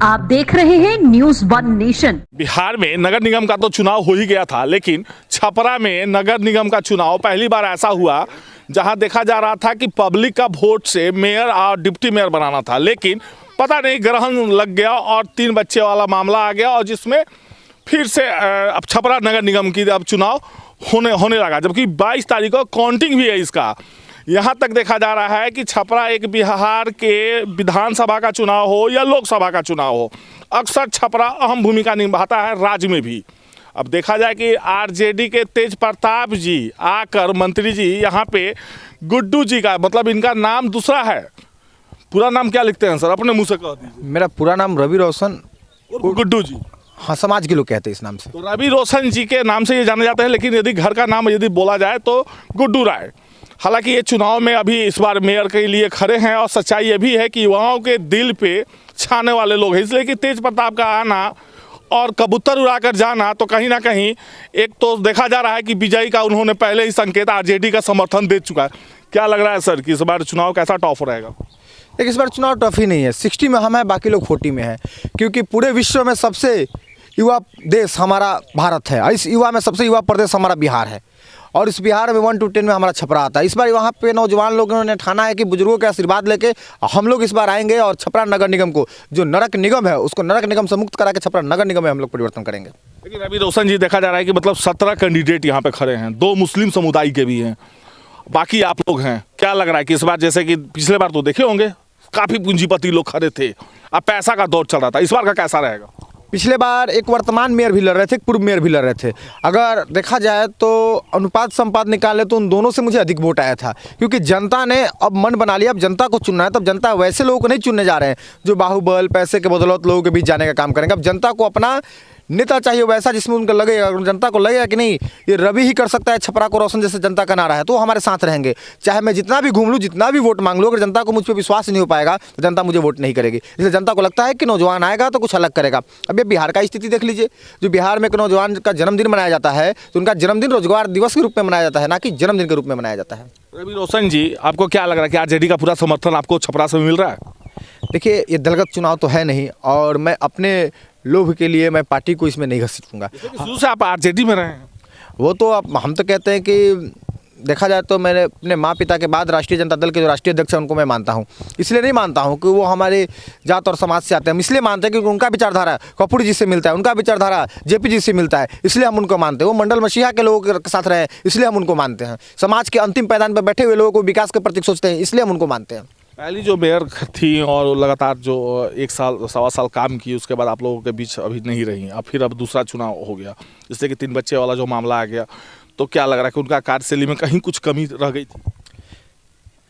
आप देख रहे हैं न्यूज़ वन नेशन। बिहार में नगर निगम का तो चुनाव हो ही गया था, लेकिन छपरा में नगर निगम का चुनाव पहली बार ऐसा हुआ जहां देखा जा रहा था कि पब्लिक का वोट से मेयर और डिप्टी मेयर बनाना था, लेकिन पता नहीं ग्रहण लग गया और 3 बच्चे वाला मामला आ गया और जिसमें फिर से अब छपरा नगर निगम की अब चुनाव होने लगा, जबकि 22 तारीख को काउंटिंग भी है इसका। यहाँ तक देखा जा रहा है कि छपरा एक बिहार के विधानसभा का चुनाव हो या लोकसभा का चुनाव हो, अक्सर छपरा अहम भूमिका निभाता है राज्य में भी। अब देखा जाए कि आरजेडी के तेज प्रताप जी आकर मंत्री जी यहाँ पे गुड्डू जी का मतलब इनका नाम दूसरा है। पूरा नाम क्या लिखते हैं सर, अपने मुँह से कह दीजिए। मेरा पूरा नाम रवि रोशन गुड्डू जी। हाँ, समाज के लोग कहते हैं इस नाम से। तो रवि रोशन जी के नाम से ये जाने जाते हैं, लेकिन यदि घर का नाम यदि बोला जाए तो गुड्डू राय। हालांकि ये चुनाव में अभी इस बार मेयर के लिए खड़े हैं और सच्चाई ये भी है कि युवाओं के दिल पे छाने वाले लोग हैं, इसलिए कि तेज प्रताप का आना और कबूतर उड़ाकर जाना तो कहीं ना कहीं एक तो देखा जा रहा है कि विजयी का उन्होंने पहले ही संकेत आरजेडी का समर्थन दे चुका है। क्या लग रहा है सर कि इस बार चुनाव कैसा टफ रहेगा? लेकिन इस बार चुनाव टफ ही नहीं है। 60 में हम हैं, बाकी लोग 40 में हैं, क्योंकि पूरे विश्व में सबसे युवा देश हमारा भारत है। इस युवा में सबसे युवा प्रदेश हमारा बिहार है और इस बिहार में 1 to 10 में हमारा छपरा आता है। इस बार वहाँ पे नौजवान लोगों ने ठाना है कि बुजुर्गों के आशीर्वाद लेके हम लोग इस बार आएंगे और छपरा नगर निगम को, जो नरक निगम है, उसको नरक निगम से मुक्त करा के छपरा नगर निगम में हम लोग परिवर्तन करेंगे। लेकिन अभी रोशन जी देखा जा रहा है कि मतलब 17 कैंडिडेट यहाँ पे खड़े हैं, 2 मुस्लिम समुदाय के भी हैं, बाकी आप लोग हैं। क्या लग रहा है कि इस बार, जैसे कि पिछले बार तो देखे होंगे काफ़ी पूंजीपति लोग खड़े थे, अब पैसा का दौर चल रहा था, इस बार का कैसा रहेगा? पिछले बार एक वर्तमान मेयर भी लड़ रहे थे, एक पूर्व मेयर भी लड़ रहे थे। अगर देखा जाए तो अनुपात संपात निकाले तो उन दोनों से मुझे अधिक वोट आया था, क्योंकि जनता ने अब मन बना लिया, अब जनता को चुनना है। तब जनता वैसे लोगों को नहीं चुनने जा रहे हैं जो बाहुबल पैसे के बदौलत लोगों के बीच जाने का काम करेंगे। अब जनता को अपना नेता चाहिए वैसा जिसमें उनको लगेगा, जनता को लगेगा कि नहीं ये रवि ही कर सकता है छपरा को रोशन, जैसे जनता का नारा है, तो वो हमारे साथ रहेंगे। चाहे मैं जितना भी घूम लूँ, जितना भी वोट मांग लूँ, अगर जनता को मुझ पर विश्वास नहीं हो पाएगा तो जनता मुझे वोट नहीं करेगी। इसलिए जनता को लगता है कि नौजवान आएगा तो कुछ अलग करेगा। अब ये बिहार का स्थिति देख लीजिए, जो बिहार में एक नौजवान का जन्मदिन मनाया जाता है तो उनका जन्मदिन रोजगार दिवस के रूप में मनाया जाता है, ना कि जन्मदिन के रूप में मनाया जाता है। रवि रोशन जी, आपको क्या लग रहा है कि आरजेडी का पूरा समर्थन आपको छपरा से मिल रहा है? देखिए, ये दलगत चुनाव तो है नहीं और मैं अपने लोभ के लिए मैं पार्टी को इसमें नहीं घसीटूंगा। शुरू से आप आरजेडी में रहे हैं। वो तो अब हम तो कहते हैं कि देखा जाए तो मैंने अपने माँ पिता के बाद राष्ट्रीय जनता दल के जो राष्ट्रीय अध्यक्ष हैं उनको मैं मानता हूँ। इसलिए नहीं मानता हूँ कि वो हमारे जात और समाज से आते हैं, हम इसलिए मानते हैं क्योंकि उनका विचारधारा कपूर जी से मिलता है, उनका विचारधारा जेपी जी से मिलता है, इसलिए हम उनको मानते हैं। वो मंडल मसीहा के लोगों के साथ रहे, इसलिए हम उनको मानते हैं। समाज के अंतिम पैदान पर बैठे हुए लोगों को विकास के प्रति सोचते हैं, इसलिए हम उनको मानते हैं। पहली जो मेयर थी और लगातार जो 1 साल 1.25 साल काम की, उसके बाद आप लोगों के बीच अभी नहीं रही, अब दूसरा चुनाव हो गया, जिससे कि 3 बच्चे वाला जो मामला आ गया, तो क्या लग रहा है कि उनका कार्यशैली में कहीं कुछ कमी रह गई थी?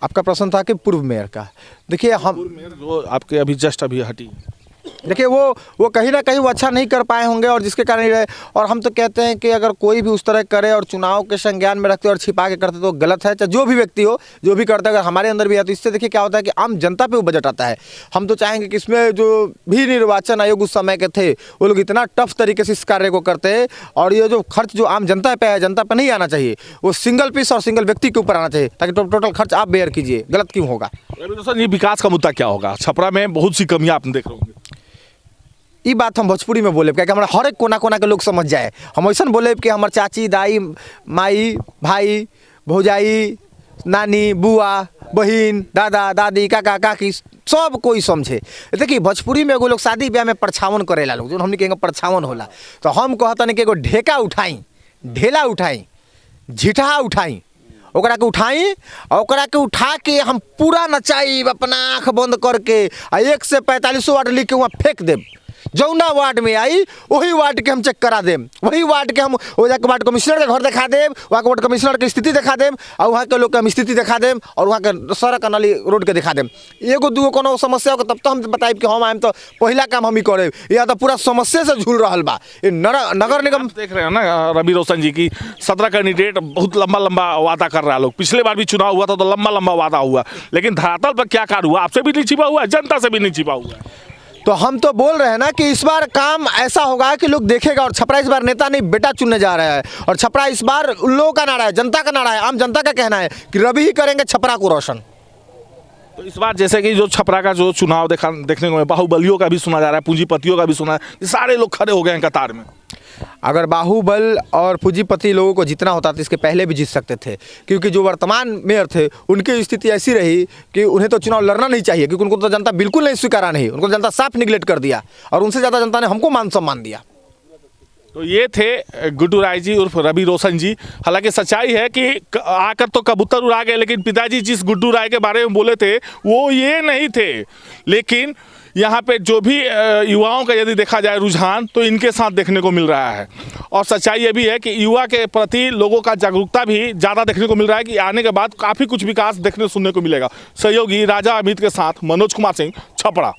आपका प्रश्न था कि पूर्व मेयर का। देखिए, हम पूर्व मेयर जो आपके अभी जस्ट अभी हटी, देखिए वो कहीं ना कहीं वो अच्छा नहीं कर पाए होंगे और जिसके कारण ही रहे। और हम तो कहते हैं कि अगर कोई भी उस तरह करे और चुनाव के संज्ञान में रखते और छिपा के करते तो गलत है। चाहे जो भी व्यक्ति हो, जो भी करता है, अगर हमारे अंदर भी है तो इससे देखिए क्या होता है कि आम जनता पे वो बजट आता है। हम तो चाहेंगे कि इसमें जो भी निर्वाचन आयोग उस समय के थे वो लोग इतना टफ तरीके से इस कार्य को करते हैं और ये जो खर्च जो आम जनता पे है, जनता पे नहीं आना चाहिए, वो सिंगल पीस और सिंगल व्यक्ति के ऊपर आना चाहिए, ताकि टोटल खर्च आप बेयर कीजिए। गलत क्यों होगा? ये विकास का मुद्दा क्या होगा? छपरा में बहुत सी कमियां आपने देख रहे होंगे। ये बात हम भोजपुरी में बोले क्या कि हमारा हर एक कोना कोना के लोग समझ जाए। हम ऐसा बोले कि हमारे चाची, दाई, माई, भाई, भौजाई, नानी, बुआ, बहन, दादा, दादी, काका, काकी, सब कोई समझे। देखिए, भोजपुरी में एगो लोग शादी ब्याह में परछावन करेला लोग, जो हमने कहेंगे परछावन होला, तो हम कहता नहीं कि एगो ढेका उठाई, ढेला उठाई, झिठा उठाई, ओकरा के उठाई और ओकरा के उठा के हम पूरा नचाई अपना आँख बंद करके 1 से 45 वार्ड लिख के वहाँ फेंक देब। जौना वार्ड में आई वही वार्ड के हम चेक करा देम, वही वार्ड के हम वो जाके वार्ड कमिश्नर के घर दिखा देम, वहाँ के वार्ड कमिश्नर की स्थिति दिखा देम और वहाँ के लोग के हम स्थिति दिखा देम और वहाँ के सड़क नाली रोड के दिखा देम। एगो दूगो कोनो समस्या हो तब तो हम बताइब कि हम आएम तो पहला काम हम ही करे, या तो पूरा समस्या से झूल रहा बा। नगर निगम देख रहे हैं ना रवि रोशन जी की 17 कैंडिडेट बहुत लंबा वादा कर रहा है लोग। पिछले बार भी चुनाव हुआ था तो लंबा वादा हुआ, लेकिन धरातल पर क्या कार्य हुआ? आपसे भी नहीं छिपा हुआ है, जनता से भी नहीं छिपा हुआ है। तो हम तो बोल रहे हैं ना कि इस बार काम ऐसा होगा कि लोग देखेगा और छपरा इस बार नेता नहीं बेटा चुनने जा रहा है और छपरा इस बार उन लोगों का नारा है, जनता का नारा है, आम जनता का कहना है कि रवि ही करेंगे छपरा को रोशन। तो इस बार जैसे कि जो छपरा का जो चुनाव देखने को मिला, बाहुबलियों का भी सुना जा रहा है, पूंजीपतियों का भी सुना है, ये सारे लोग खड़े हो गए हैं कतार में। अगर बाहुबल और पूंजीपति लोगों को जितना होता तो इसके पहले भी जीत सकते थे, क्योंकि जो वर्तमान मेयर थे उनकी स्थिति ऐसी रही कि उन्हें तो चुनाव लड़ना नहीं चाहिए, क्योंकि उनको तो जनता बिल्कुल नहीं स्वीकारा, नहीं, उनको जनता साफ निगलेक्ट कर दिया और उनसे ज़्यादा जनता ने हमको मान सम्मान दिया। तो ये थे गुड्डू राय जी उर्फ रवि रोशन जी। हालांकि सच्चाई है कि आकर तो कबूतर उड़ा गए, लेकिन पिताजी जिस गुड्डू राय के बारे में बोले थे वो ये नहीं थे। लेकिन यहाँ पे जो भी युवाओं का यदि देखा जाए रुझान, तो इनके साथ देखने को मिल रहा है। और सच्चाई ये भी है कि युवा के प्रति लोगों का जागरूकता भी ज़्यादा देखने को मिल रहा है कि आने के बाद काफ़ी कुछ विकास देखने सुनने को मिलेगा। सहयोगी राजा अमित के साथ मनोज कुमार सिंह, छपरा।